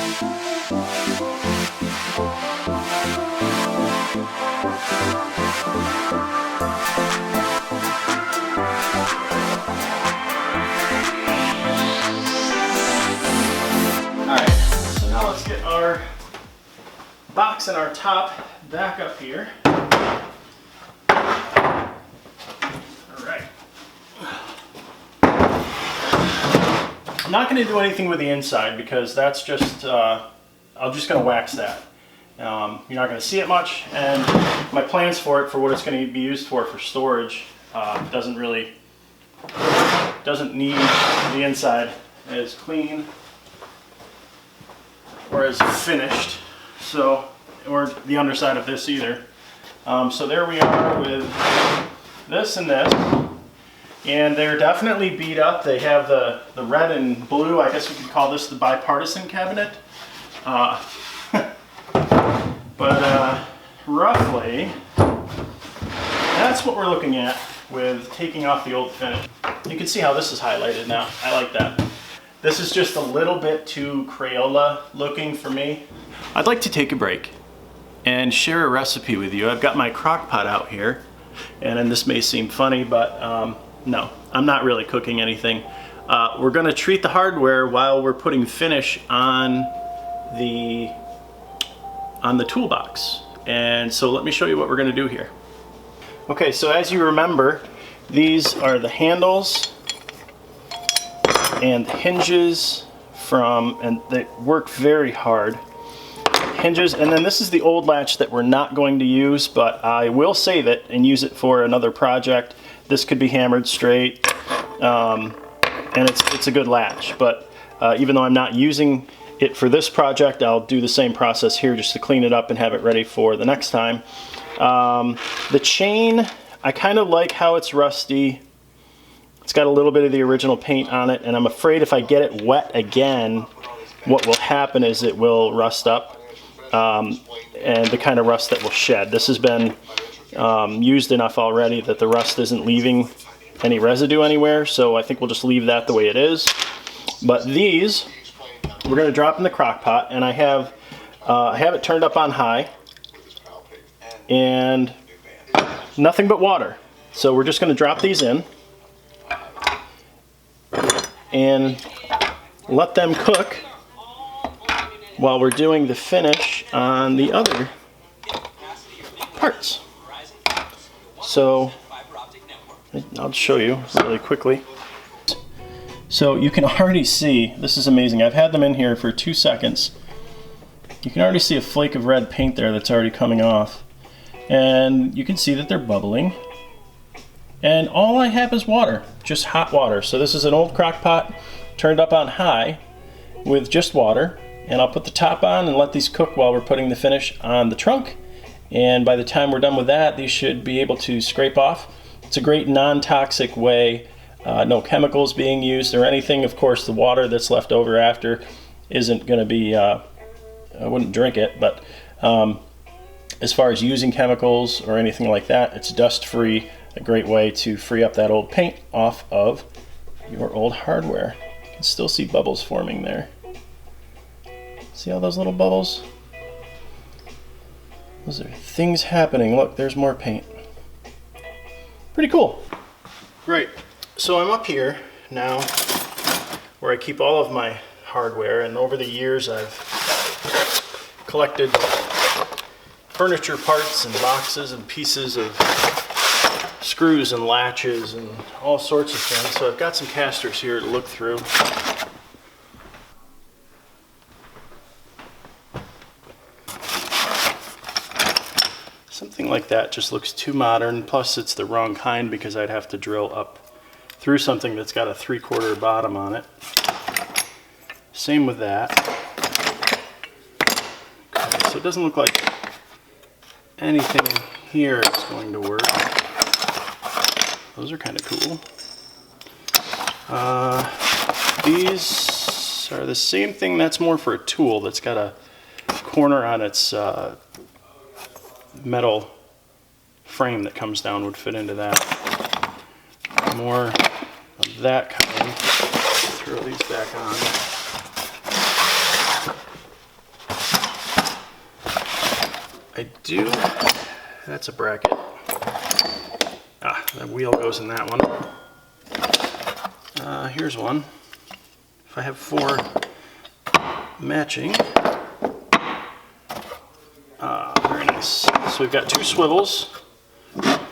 Alright, so now let's get our box and our top back up here. Alright. I'm not going to do anything with the inside because that's just, I'm just going to wax that. You're not going to see it much, and my plans for it, for what it's going to be used for storage, doesn't need the inside as clean or as finished, so, or the underside of this either. So there we are with this and this, and they're definitely beat up. They have the red and blue. I guess we could call this the bipartisan cabinet. But roughly, that's what we're looking at with taking off the old finish. You can see how this is highlighted now. I like that. This is just a little bit too Crayola looking for me. I'd like to take a break and share a recipe with you. I've got my crock pot out here, and this may seem funny, but no, I'm not really cooking anything. We're gonna treat the hardware while we're putting finish on the toolbox. And so let me show you what we're gonna do here. Okay, so as you remember, these are the handles and hinges and they work very hard. Hinges, and then this is the old latch that we're not going to use, but I will save it and use it for another project. This could be hammered straight, and it's a good latch, but even though I'm not using it for this project, I'll do the same process here just to clean it up and have it ready for the next time. The chain, I kind of like how it's rusty. It's got a little bit of the original paint on it, and I'm afraid if I get it wet again, what will happen is it will rust up, and the kind of rust that will shed. This has been used enough already that the rust isn't leaving any residue anywhere, so I think we'll just leave that the way it is. But these, we're going to drop in the crock pot, and I have it turned up on high, and nothing but water. So we're just going to drop these in and let them cook while we're doing the finish on the other parts. So I'll show you really quickly. So you can already see, this is amazing. I've had them in here for 2 seconds. You can already see a flake of red paint there that's already coming off. And you can see that they're bubbling. And all I have is water, just hot water. So this is an old crock pot turned up on high with just water. And I'll put the top on and let these cook while we're putting the finish on the trunk. And by the time we're done with that, these should be able to scrape off. It's a great non-toxic way. No chemicals being used or anything. Of course, the water that's left over after isn't going to be, I wouldn't drink it, but as far as using chemicals or anything like that, it's dust-free. A great way to free up that old paint off of your old hardware. You can still see bubbles forming there. See all those little bubbles? Those are things happening. Look, there's more paint. Pretty cool. Great. So I'm up here now where I keep all of my hardware, and over the years I've collected furniture parts and boxes and pieces of screws and latches and all sorts of things. So I've got some casters here to look through. Something like that just looks too modern, plus it's the wrong kind because I'd have to drill up through something that's got a 3/4 bottom on it. Same with that. Okay, so it doesn't look like anything here is going to work. Those are kind of cool. These are the same thing. That's more for a tool that's got a corner on its metal frame that comes down, would fit into that. More of that kind. Throw these back on. I do, that's a bracket. Ah, that wheel goes in that one. Here's one. If I have 4 matching, very nice. So we've got 2 swivels,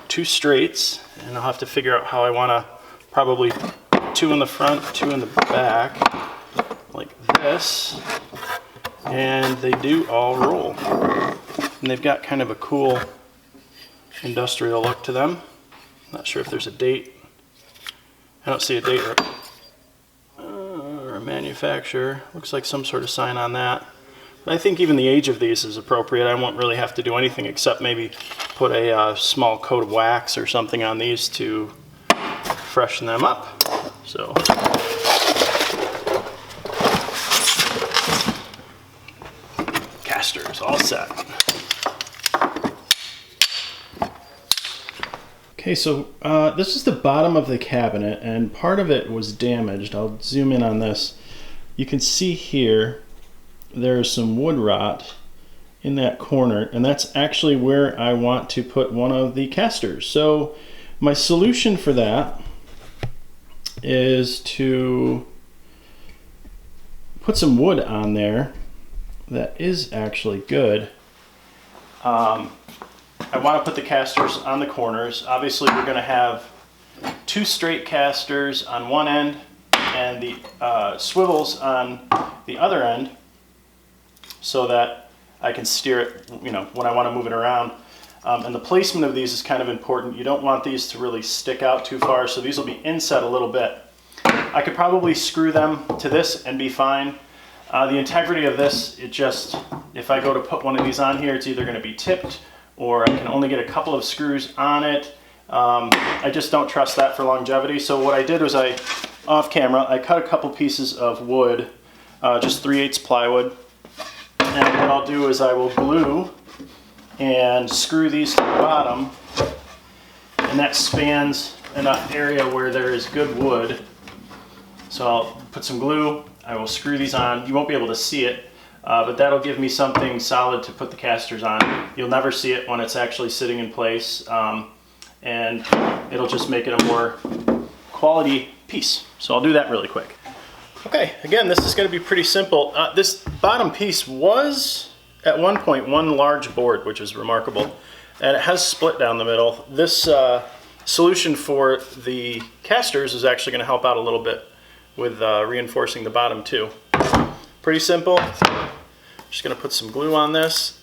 2 straights, and I'll have to figure out how I want to, probably 2 in the front, 2 in the back, like this. And they do all roll. And they've got kind of a cool industrial look to them. Not sure if there's a date. I don't see a date or a manufacturer. Looks like some sort of sign on that. But I think even the age of these is appropriate. I won't really have to do anything except maybe put a small coat of wax or something on these to freshen them up. So casters all set. Okay, so this is the bottom of the cabinet, and part of it was damaged. I'll zoom in on this. You can see here there's some wood rot in that corner, and that's actually where I want to put one of the casters. So my solution for that is to put some wood on there that is actually good. I want to put the casters on the corners. Obviously we're going to have 2 straight casters on one end and the swivels on the other end, so that I can steer it, you know, when I want to move it around. And the placement of these is kind of important. You don't want these to really stick out too far, so these will be inset a little bit. I could probably screw them to this and be fine. The integrity of this, it just, if I go to put one of these on here, it's either going to be tipped or I can only get a couple of screws on it. I just don't trust that for longevity. So what I did was off camera, I cut a couple pieces of wood, just 3/8 plywood. And what I'll do is I will glue and screw these to the bottom, and that spans enough area where there is good wood. So I'll put some glue, I will screw these on. You won't be able to see it, but that'll give me something solid to put the casters on. You'll never see it when it's actually sitting in place, and it'll just make it a more quality piece. So I'll do that really quick. Okay, again, this is going to be pretty simple. This bottom piece was at one point one large board, which is remarkable, and it has split down the middle. This solution for the casters is actually going to help out a little bit with reinforcing the bottom too. Pretty simple. Just going to put some glue on this.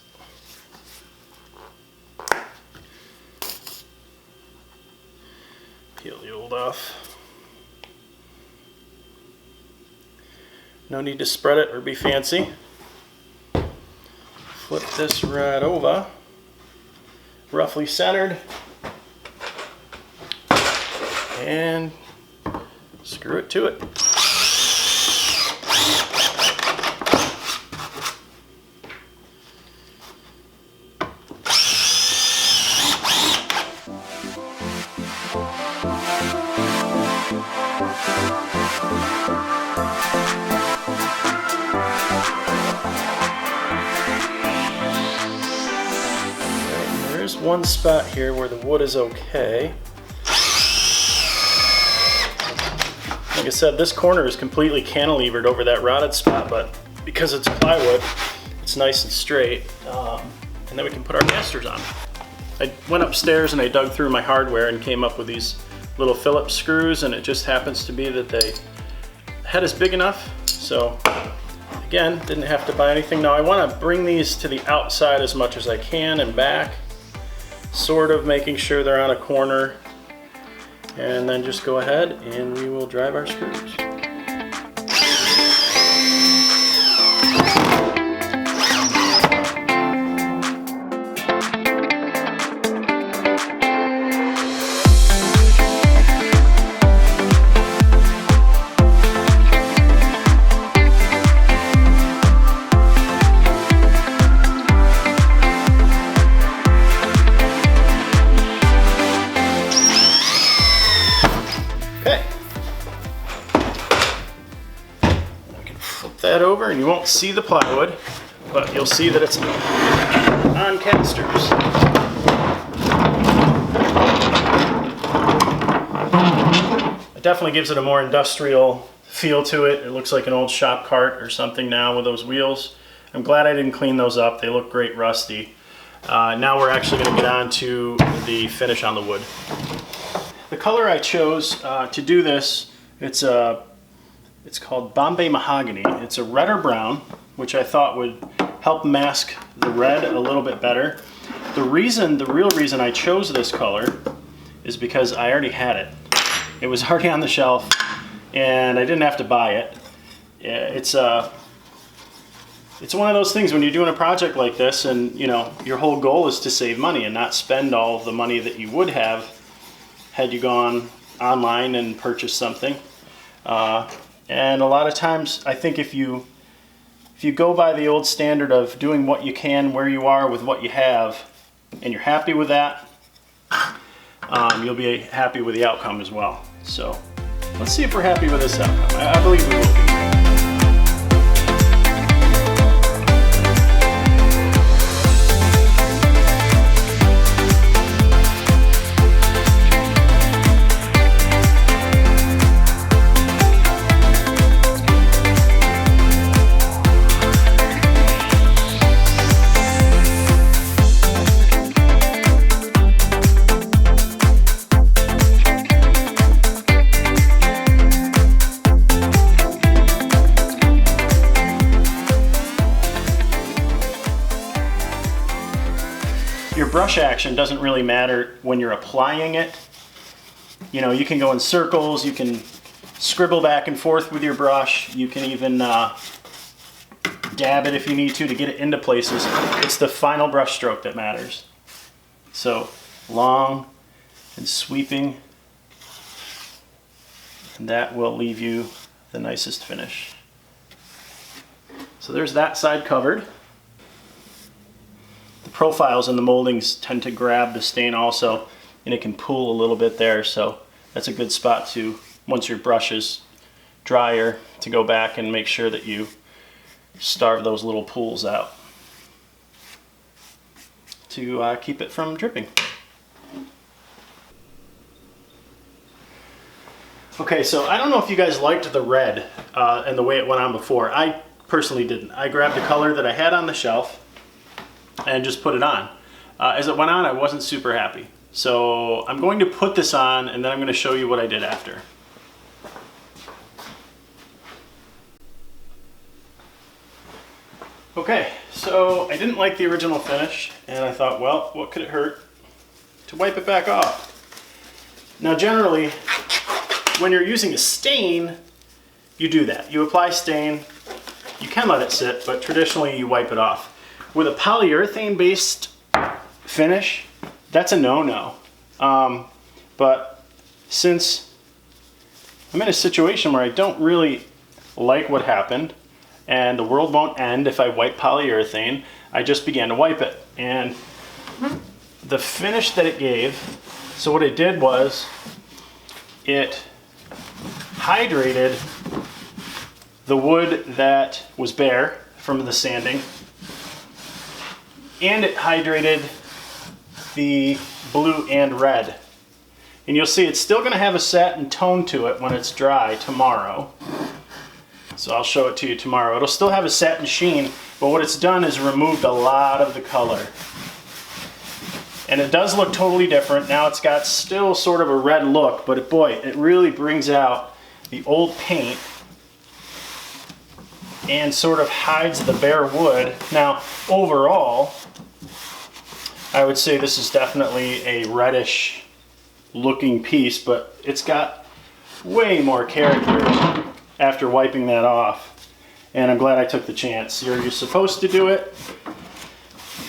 Peel the old off. No need to spread it or be fancy. Flip this right over, roughly centered, and screw it to it. There's one spot here where the wood is okay. Like I said, this corner is completely cantilevered over that rotted spot, but because it's plywood, it's nice and straight. And then we can put our casters on. I went upstairs and I dug through my hardware and came up with these little Phillips screws, and it just happens to be that the head is big enough. So again, didn't have to buy anything. Now I want to bring these to the outside as much as I can and back, sort of making sure they're on a corner, and then just go ahead and we will drive our screws. That over, and you won't see the plywood, but you'll see that it's on casters. It definitely gives it a more industrial feel to it. It looks like an old shop cart or something now with those wheels. I'm glad I didn't clean those up. They look great rusty. Now we're actually going to get on to the finish on the wood. The color I chose to do this, it's called Bombay Mahogany. It's a redder brown, which I thought would help mask the red a little bit better. The real reason I chose this color is because I already had it. It was already on the shelf and I didn't have to buy it. It's one of those things when you're doing a project like this and your whole goal is to save money and not spend all of the money that you would have had you gone online and purchased something. And a lot of times I think if you go by the old standard of doing what you can where you are with what you have and you're happy with that, you'll be happy with the outcome as well. So let's see if we're happy with this outcome. I believe we will be. Your brush action doesn't really matter when you're applying it. You can go in circles, you can scribble back and forth with your brush, you can even dab it if you need to get it into places. It's the final brush stroke that matters. So long and sweeping, and that will leave you the nicest finish. So there's that side covered. Profiles in the moldings tend to grab the stain also, and it can pool a little bit there, so that's a good spot to, once your brush is drier, to go back and make sure that you starve those little pools out to keep it from dripping. Okay, so I don't know if you guys liked the red and the way it went on before. I personally didn't. I grabbed a color that I had on the shelf and just put it on. As it went on, I wasn't super happy. So I'm going to put this on and then I'm going to show you what I did after. Okay, so I didn't like the original finish and I thought, well, what could it hurt to wipe it back off? Now generally, when you're using a stain, you do that. You apply stain, you can let it sit, but traditionally you wipe it off. With a polyurethane-based finish, that's a no-no. But since I'm in a situation where I don't really like what happened, and the world won't end if I wipe polyurethane, I just began to wipe it. And the finish that it gave, so what it did was, it hydrated the wood that was bare from the sanding, and it hydrated the blue and red. And you'll see it's still going to have a satin tone to it when it's dry tomorrow. So I'll show it to you tomorrow. It'll still have a satin sheen, but what it's done is removed a lot of the color. And it does look totally different. Now it's got still sort of a red look, but boy, it really brings out the old paint and sort of hides the bare wood. Now, overall, I would say this is definitely a reddish looking piece, but it's got way more character after wiping that off. And I'm glad I took the chance. You're supposed to do it.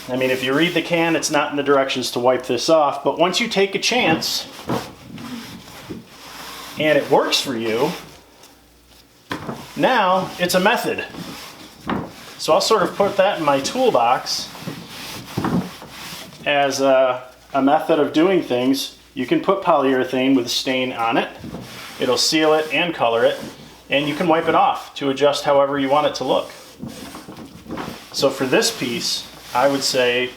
I mean, if you read the can, it's not in the directions to wipe this off, but once you take a chance and it works for you, now it's a method. So I'll sort of put that in my toolbox as a method of doing things. You can put polyurethane with a stain on it. It'll seal it and color it, and you can wipe it off to adjust however you want it to look. So for this piece, I would say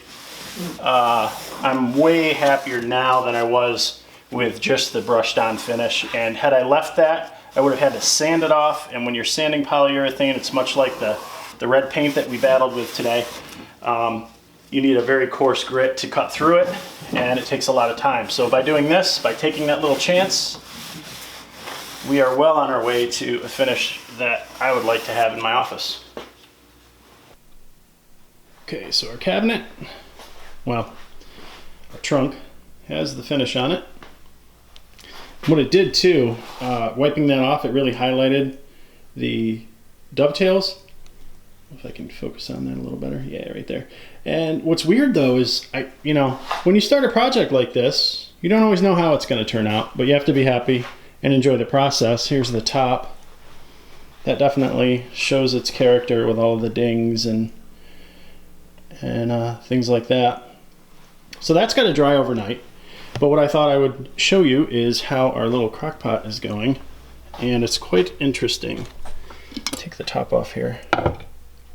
I'm way happier now than I was with just the brushed on finish. And had I left that, I would have had to sand it off. And when you're sanding polyurethane, it's much like the red paint that we battled with today. You need a very coarse grit to cut through it, and it takes a lot of time. So by doing this, by taking that little chance, we are well on our way to a finish that I would like to have in my office. Okay, so our cabinet, well, our trunk has the finish on it. What it did too, wiping that off, it really highlighted the dovetails. If I can focus on that a little better. Yeah, right there. And what's weird though is, when you start a project like this, you don't always know how it's going to turn out, but you have to be happy and enjoy the process. Here's the top. That definitely shows its character with all of the dings and things like that. So that's got to dry overnight. But what I thought I would show you is how our little crock pot is going. And it's quite interesting. Take the top off here.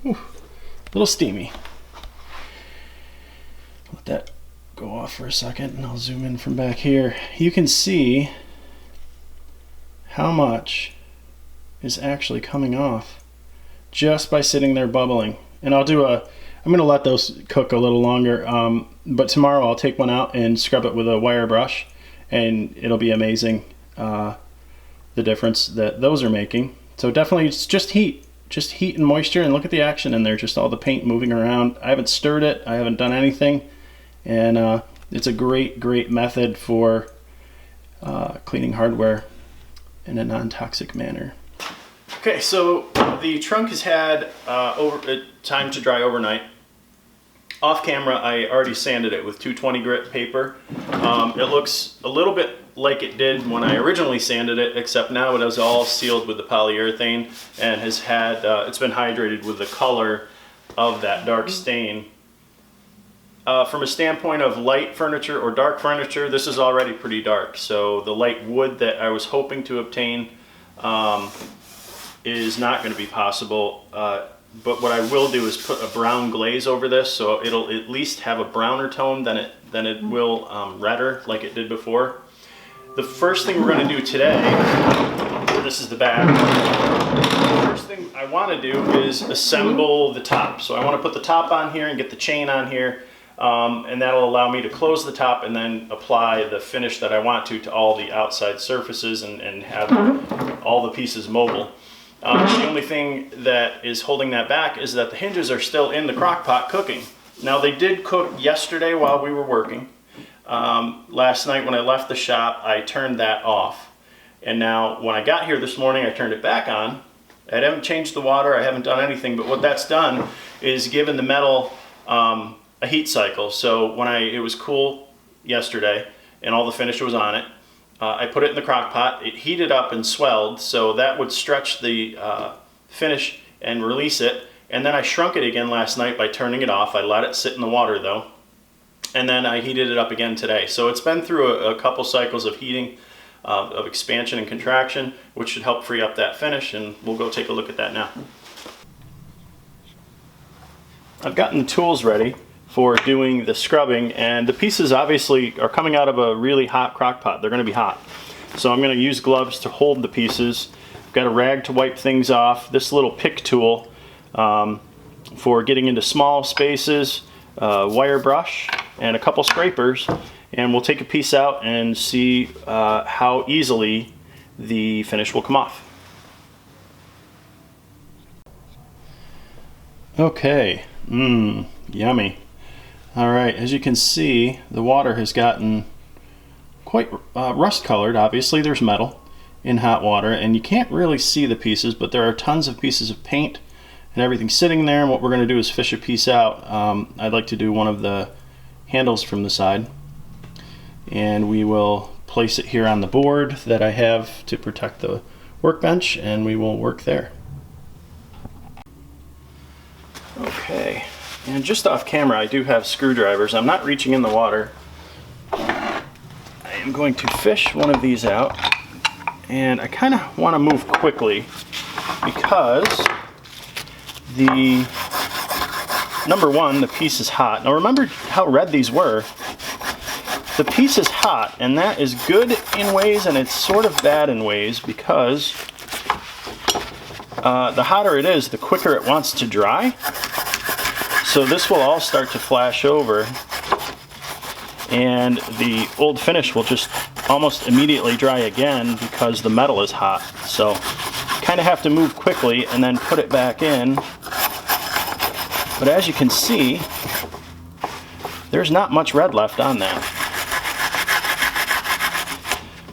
Whew, a little steamy. Let that go off for a second and I'll zoom in from back here. You can see how much is actually coming off just by sitting there bubbling. And I'm gonna let those cook a little longer, but tomorrow I'll take one out and scrub it with a wire brush, and it'll be amazing the difference that those are making. So definitely it's just heat and moisture, and look at the action in there, just all the paint moving around. I haven't stirred it, I haven't done anything, and it's a great method for cleaning hardware in a non-toxic manner. Okay, so the trunk has had time to dry overnight. Off camera, I already sanded it with 220 grit paper. It looks a little bit like it did when I originally sanded it, except now it is all sealed with the polyurethane and has had, it's been hydrated with the color of that dark stain. From a standpoint of light furniture or dark furniture, this is already pretty dark. So the light wood that I was hoping to obtain is not going to be possible. But what I will do is put a brown glaze over this, so it'll at least have a browner tone than it will redder like it did before. The first thing we're going to do today, this is the back. The first thing I want to do is assemble the top. So I want to put the top on here and get the chain on here, and that'll allow me to close the top and then apply the finish that I want to all the outside surfaces and have all the pieces mobile. The only thing that is holding that back is that the hinges are still in the crock pot cooking. Now they did cook yesterday while we were working. Last night when I left the shop, I turned that off. And now when I got here this morning, I turned it back on. I haven't changed the water, I haven't done anything, but what that's done is given the metal a heat cycle. So when it was cool yesterday and all the finish was on it, I put it in the crock pot, it heated up and swelled, so that would stretch the finish and release it. And then I shrunk it again last night by turning it off. I let it sit in the water though. And then I heated it up again today. So it's been through a couple cycles of heating, of expansion and contraction, which should help free up that finish, and we'll go take a look at that now. I've gotten the tools ready for doing the scrubbing, and the pieces obviously are coming out of a really hot crock pot. They're going to be hot. So I'm going to use gloves to hold the pieces. I've got a rag to wipe things off, this little pick tool for getting into small spaces, wire brush, and a couple scrapers, and we'll take a piece out and see how easily the finish will come off. Okay, yummy. Alright, as you can see, the water has gotten quite rust colored. Obviously there's metal in hot water, and you can't really see the pieces, but there are tons of pieces of paint and everything sitting there, and what we're going to do is fish a piece out. I'd like to do one of the handles from the side, and we will place it here on the board that I have to protect the workbench, and we will work there. Okay, and just off camera I do have screwdrivers. I'm not reaching in the water. I am going to fish one of these out, and I kind of want to move quickly because the number one, the piece is hot. Now remember how red these were. The piece is hot, and that is good in ways and it's sort of bad in ways, because the hotter it is, the quicker it wants to dry. So this will all start to flash over, and the old finish will just almost immediately dry again because the metal is hot. So kind of have to move quickly and then put it back in. But as you can see, there's not much red left on that.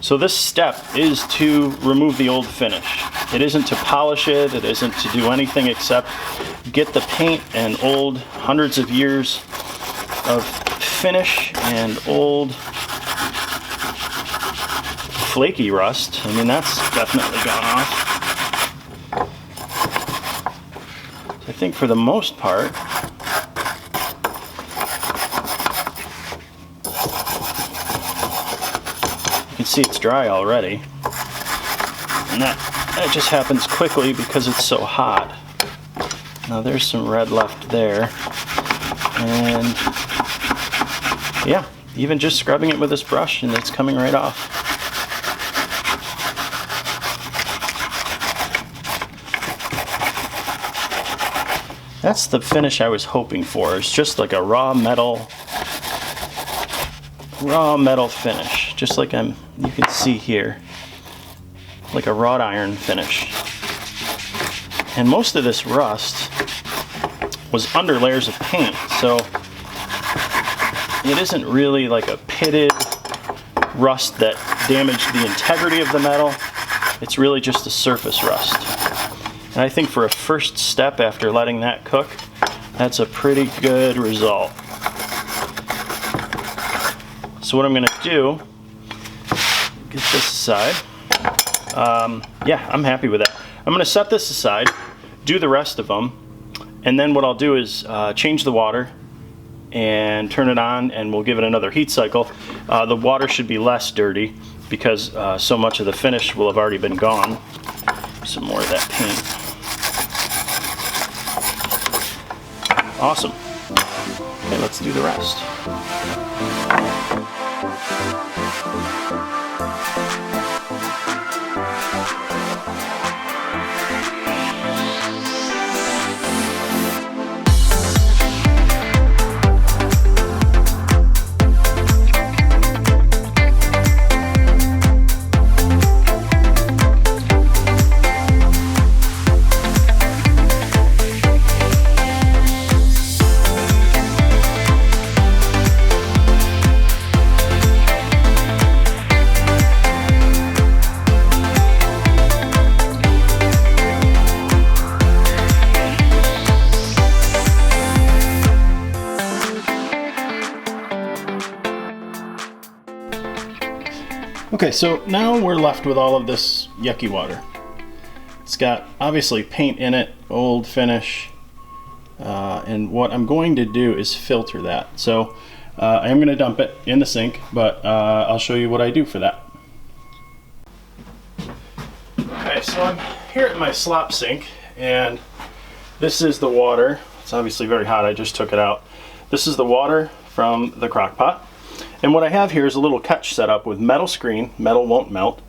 So this step is to remove the old finish. It isn't to polish it, it isn't to do anything except get the paint and old hundreds of years of finish and old flaky rust. I mean, that's definitely gone off. I think for the most part, you can see it's dry already. And that just happens quickly because it's so hot. Now there's some red left there. And yeah, even just scrubbing it with this brush and it's coming right off. That's the finish I was hoping for. It's just like a raw metal finish, just like you can see here, like a wrought iron finish. And most of this rust was under layers of paint, so it isn't really like a pitted rust that damaged the integrity of the metal. It's really just the surface rust. And I think for a first step after letting that cook, that's a pretty good result. So what I'm going to do, get this aside. Yeah, I'm happy with that. I'm going to set this aside, do the rest of them, and then what I'll do is change the water and turn it on, and we'll give it another heat cycle. The water should be less dirty because so much of the finish will have already been gone. Some more of that paint. Awesome. Okay, let's do the rest. Okay, so now we're left with all of this yucky water. It's got obviously paint in it, old finish, and what I'm going to do is filter that. So I am going to dump it in the sink, but I'll show you what I do for that. Okay, so I'm here at my slop sink, and this is the water. It's obviously very hot, I just took it out. This is the water from the crock pot. And what I have here is a little catch set up with metal screen, metal won't melt,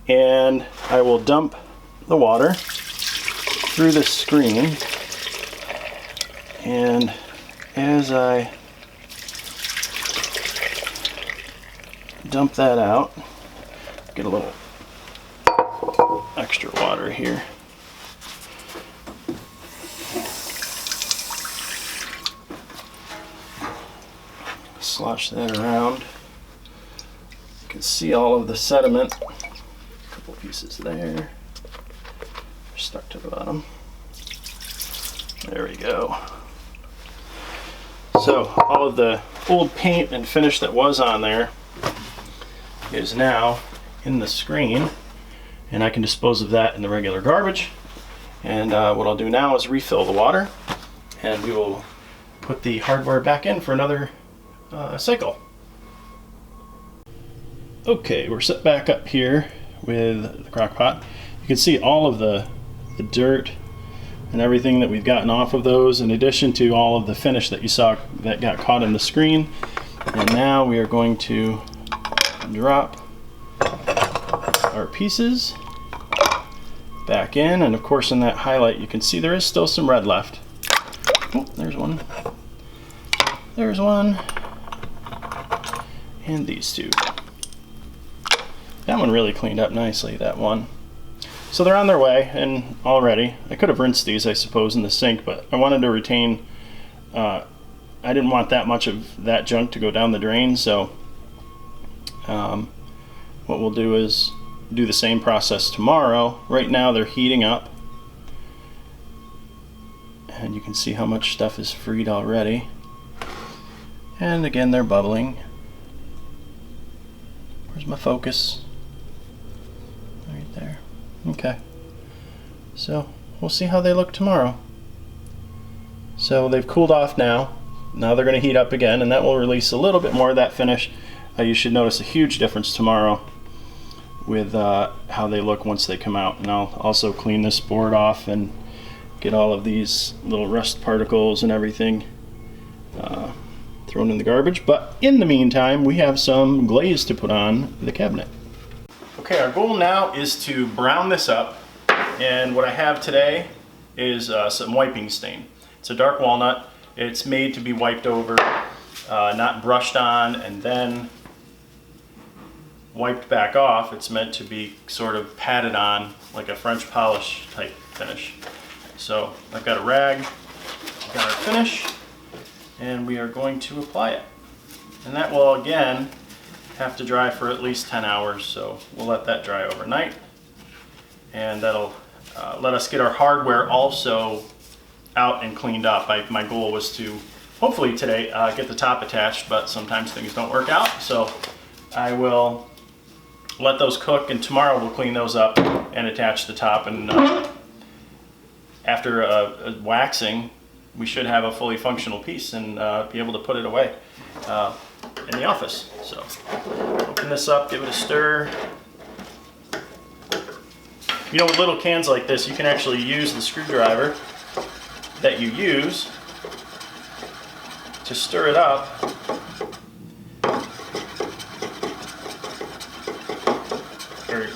and I will dump the water through this screen, and as I dump that out, get a little extra water here. Slosh that around. You can see all of the sediment. A couple pieces there. Stuck to the bottom. There we go. So all of the old paint and finish that was on there is now in the screen, and I can dispose of that in the regular garbage. And what I'll do now is refill the water, and we will put the hardware back in for another cycle. Okay, we're set back up here with the crock pot. You can see all of the dirt and everything that we've gotten off of those, in addition to all of the finish that you saw that got caught in the screen. And now we are going to drop our pieces back in, and of course in that highlight you can see there is still some red left. Oh, there's one. There's one. And these two. That one really cleaned up nicely, that one. So they're on their way, and already. I could have rinsed these, I suppose, in the sink, but I wanted to retain, I didn't want that much of that junk to go down the drain, so what we'll do is do the same process tomorrow. Right now they're heating up, and you can see how much stuff is freed already. And again, they're bubbling. Where's my focus? Right there. Okay. So we'll see how they look tomorrow. So they've cooled off now. Now they're going to heat up again, and that will release a little bit more of that finish. You should notice a huge difference tomorrow with how they look once they come out. And I'll also clean this board off and get all of these little rust particles and everything thrown in the garbage. But in the meantime, we have some glaze to put on the cabinet. Okay, our goal now is to brown this up, and what I have today is some wiping stain. It's a dark walnut. It's made to be wiped over, not brushed on and then wiped back off. It's meant to be sort of patted on like a French polish type finish. So I've got a rag, I've got our finish, and we are going to apply it. And that will again have to dry for at least 10 hours, so we'll let that dry overnight, and that'll let us get our hardware also out and cleaned up. My goal was to hopefully today get the top attached, but sometimes things don't work out, so I will let those cook, and tomorrow we'll clean those up and attach the top, and after a waxing we should have a fully functional piece and be able to put it away in the office. So open this up, give it a stir. You know, with little cans like this, you can actually use the screwdriver that you use to stir it up. Or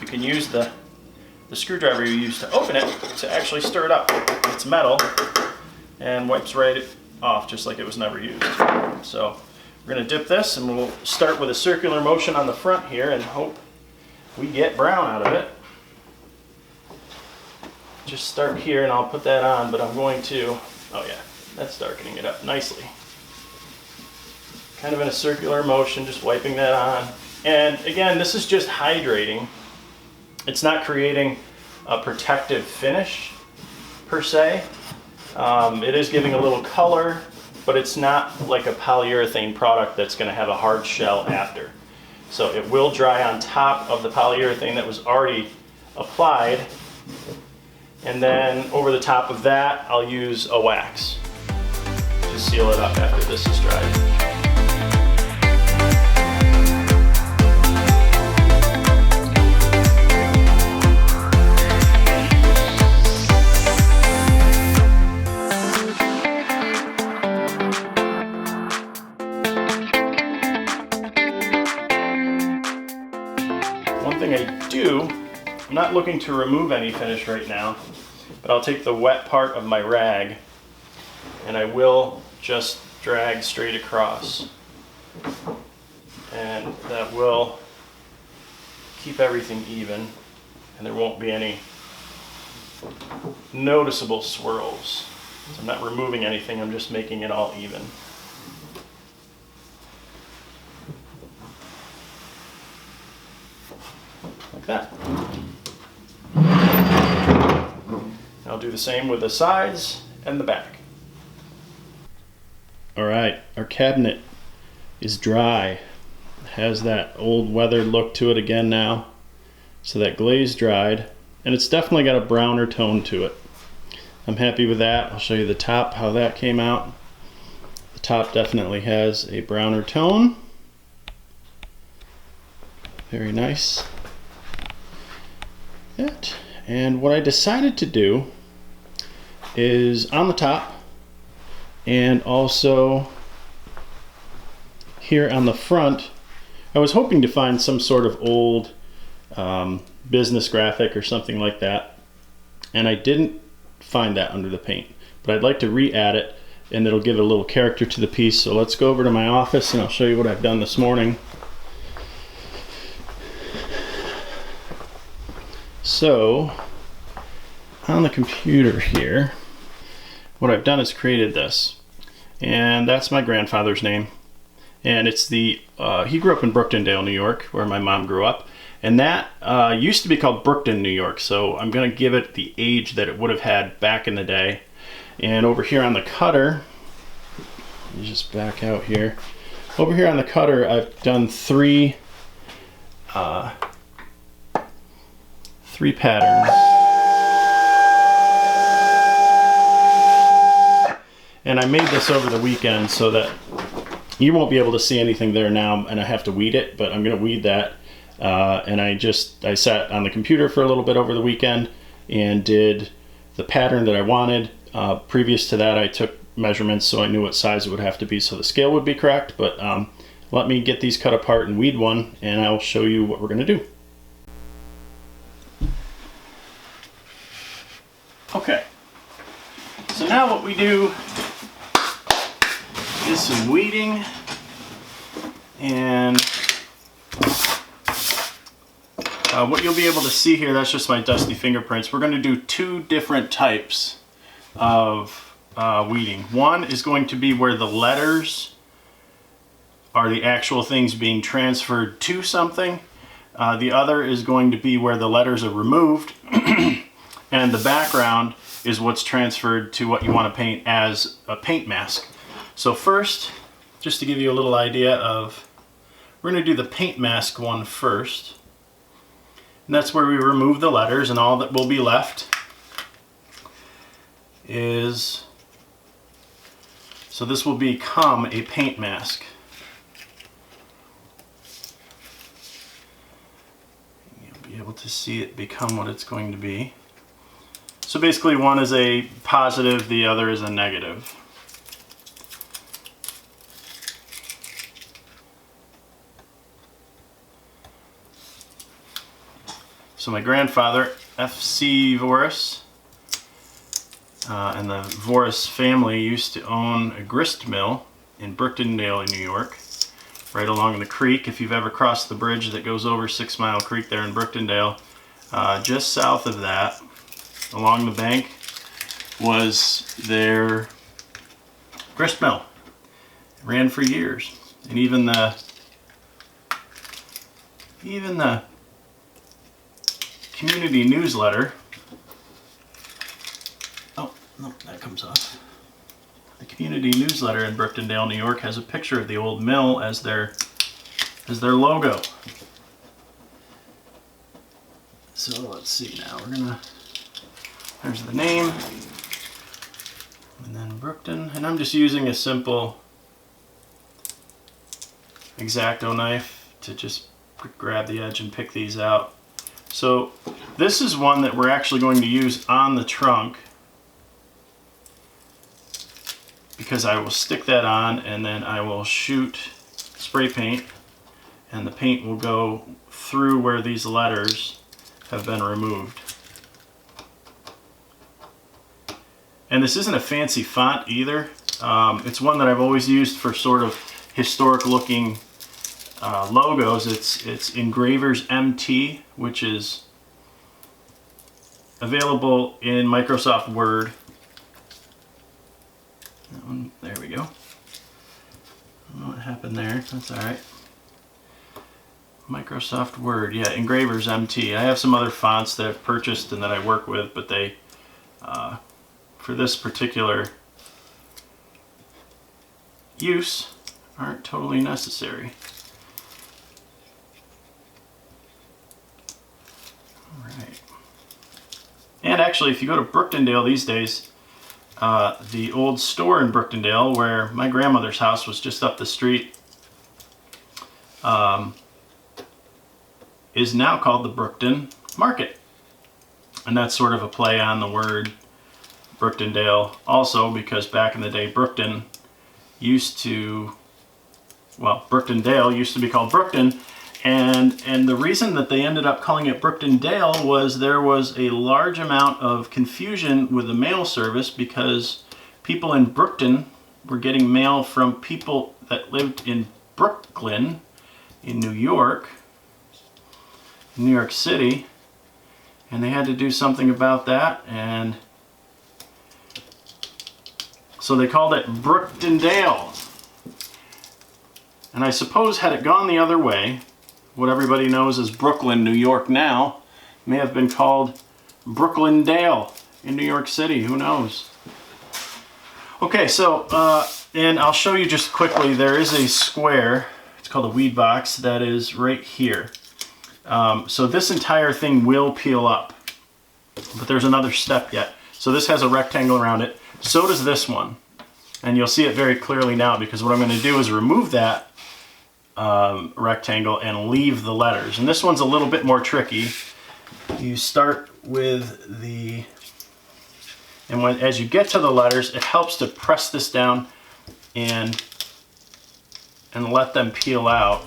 you can use the screwdriver you use to open it to actually stir it up. It's metal and wipes right off just like it was never used. So we're going to dip this, and we'll start with a circular motion on the front here and hope we get brown out of it. Just start here, and I'll put that on, but I'm going to, oh yeah, that's darkening it up nicely. Kind of in a circular motion, just wiping that on. And again, this is just hydrating. It's not creating a protective finish per se. It is giving a little color, but it's not like a polyurethane product that's going to have a hard shell after. So it will dry on top of the polyurethane that was already applied, and then over the top of that I'll use a wax to seal it up after this is dried. One thing I do, I'm not looking to remove any finish right now, but I'll take the wet part of my rag and I will just drag straight across, and that will keep everything even, and there won't be any noticeable swirls. So I'm not removing anything, I'm just making it all even. Like that. I'll do the same with the sides and the back. Alright, our cabinet is dry. It has that old weathered look to it again now. So that glaze dried, and it's definitely got a browner tone to it. I'm happy with that. I'll show you the top, how that came out. The top definitely has a browner tone. Very nice. And what I decided to do is on the top, and also here on the front. I was hoping to find some sort of old business graphic or something like that, and I didn't find that under the paint, but I'd like to re-add it, and it'll give a little character to the piece. So let's go over to my office and I'll show you what I've done this morning. So on the computer here, what I've done is created this, and that's my grandfather's name, and it's the he grew up in Brooktondale, New York, where my mom grew up, and that used to be called Brookton, New York. So I'm going to give it the age that it would have had back in the day. And over here on the cutter, let me just back out here. Over here on the cutter, I've done three patterns. And I made this over the weekend so that you won't be able to see anything there now, and I have to weed it, but I'm going to weed that. And I sat on the computer for a little bit over the weekend and did the pattern that I wanted. Previous to that, I took measurements so I knew what size it would have to be so the scale would be correct. But let me get these cut apart and weed one, and I'll show you what we're going to do. Okay, so now what we do is some weeding, and what you'll be able to see here, that's just my dusty fingerprints. We're going to do two different types of weeding. One is going to be where the letters are the actual things being transferred to something. The other is going to be where the letters are removed and the background is what's transferred to what you want to paint as a paint mask. So first, just to give you a little idea of, we're going to do the paint mask one first. And that's where we remove the letters, and all that will be left is, so this will become a paint mask. You'll be able to see it become what it's going to be. So basically one is a positive, the other is a negative. So my grandfather, F.C. Voris, and the Voris family used to own a grist mill in Brooktondale, New York, right along the creek. If you've ever crossed the bridge that goes over 6 Mile Creek there in Brooktondale, just south of that, along the bank, was their grist mill. It ran for years, and even the community newsletter. Oh, no, that comes off. The community newsletter in Brooktondale, New York has a picture of the old mill as their logo. So let's see now. There's the name, and then Brookton, and I'm just using a simple X-Acto knife to just grab the edge and pick these out. So this is one that we're actually going to use on the trunk, because I will stick that on and then I will shoot spray paint, and the paint will go through where these letters have been removed. And this isn't a fancy font either. It's one that I've always used for sort of historic looking logos. It's Engravers MT, which is available in Microsoft Word. That one, there we go. I don't know what happened there. That's all right. Microsoft Word, yeah, Engravers MT. I have some other fonts that I've purchased and that I work with, but they, for this particular use, aren't totally necessary. Alright. And actually, if you go to Brooktondale these days, the old store in Brooktondale, where my grandmother's house was just up the street, is now called the Brookton Market. And that's sort of a play on the word Brooktondale also, because back in the day Brookton used to, well, Brooktondale used to be called Brookton, and the reason that they ended up calling it Brooktondale was there was a large amount of confusion with the mail service, because people in Brookton were getting mail from people that lived in Brooklyn in New York City, and they had to do something about that, and so they called it Brooktondale. And I suppose had it gone the other way, what everybody knows as Brooklyn, New York now, may have been called Brooklyndale in New York City, who knows. Okay, so, and I'll show you just quickly, there is a square, it's called a weed box, that is right here. So this entire thing will peel up, but there's another step yet. So this has a rectangle around it, so does this one. And you'll see it very clearly now, because what I'm going to do is remove that rectangle and leave the letters. And this one's a little bit more tricky. You start with the, and as you get to the letters, it helps to press this down and let them peel out.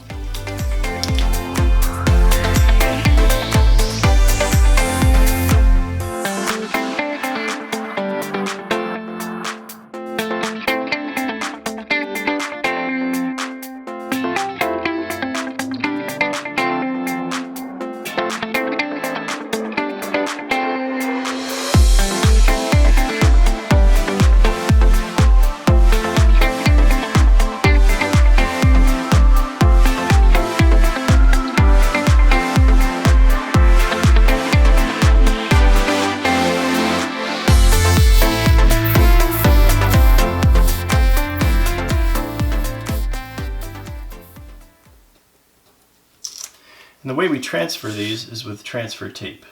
And the way we transfer these is with transfer tape.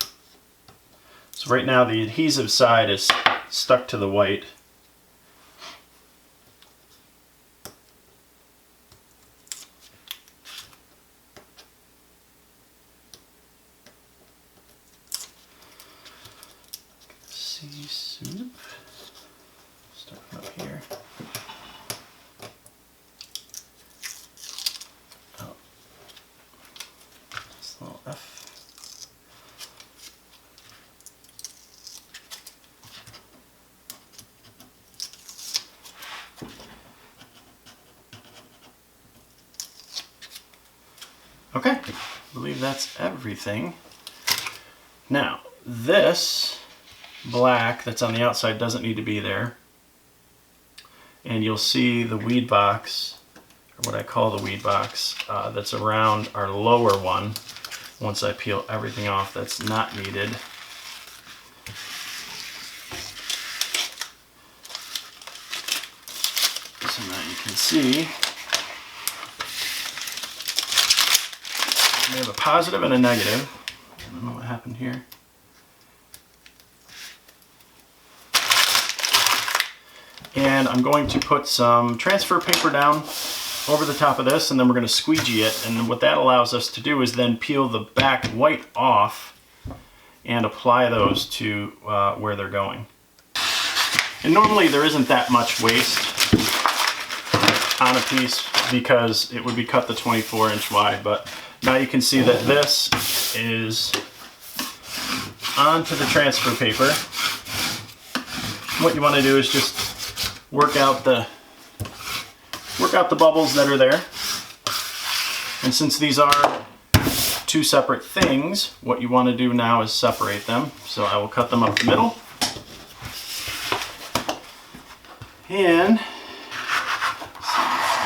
So right now the adhesive side is stuck to the white. See, soup. Start from up here. Little F. Okay, I believe that's everything. Now, this black that's on the outside doesn't need to be there. And you'll see the weed box, or what I call the weed box, that's around our lower one. Once I peel everything off that's not needed. So now you can see we have a positive and a negative. I don't know what happened here. And I'm going to put some transfer paper down over the top of this, and then we're going to squeegee it, and what that allows us to do is then peel the back white off and apply those to where they're going. And normally there isn't that much waste on a piece because it would be cut the 24-inch wide, but now you can see that this is onto the transfer paper. What you want to do is just work out the bubbles that are there. And since these are two separate things, what you want to do now is separate them. So I will cut them up the middle. And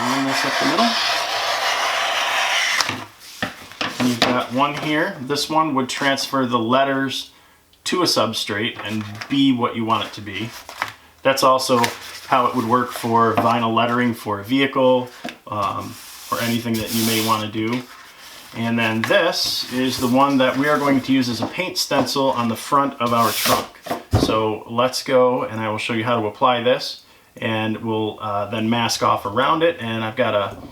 line this up the middle. And you've got one here. This one would transfer the letters to a substrate and be what you want it to be. That's also how it would work for vinyl lettering for a vehicle or anything that you may want to do. And then this is the one that we are going to use as a paint stencil on the front of our trunk. So let's go and I will show you how to apply this, and we'll then mask off around it. And I've got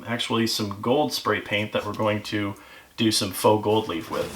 actually some gold spray paint that we're going to do some faux gold leaf with.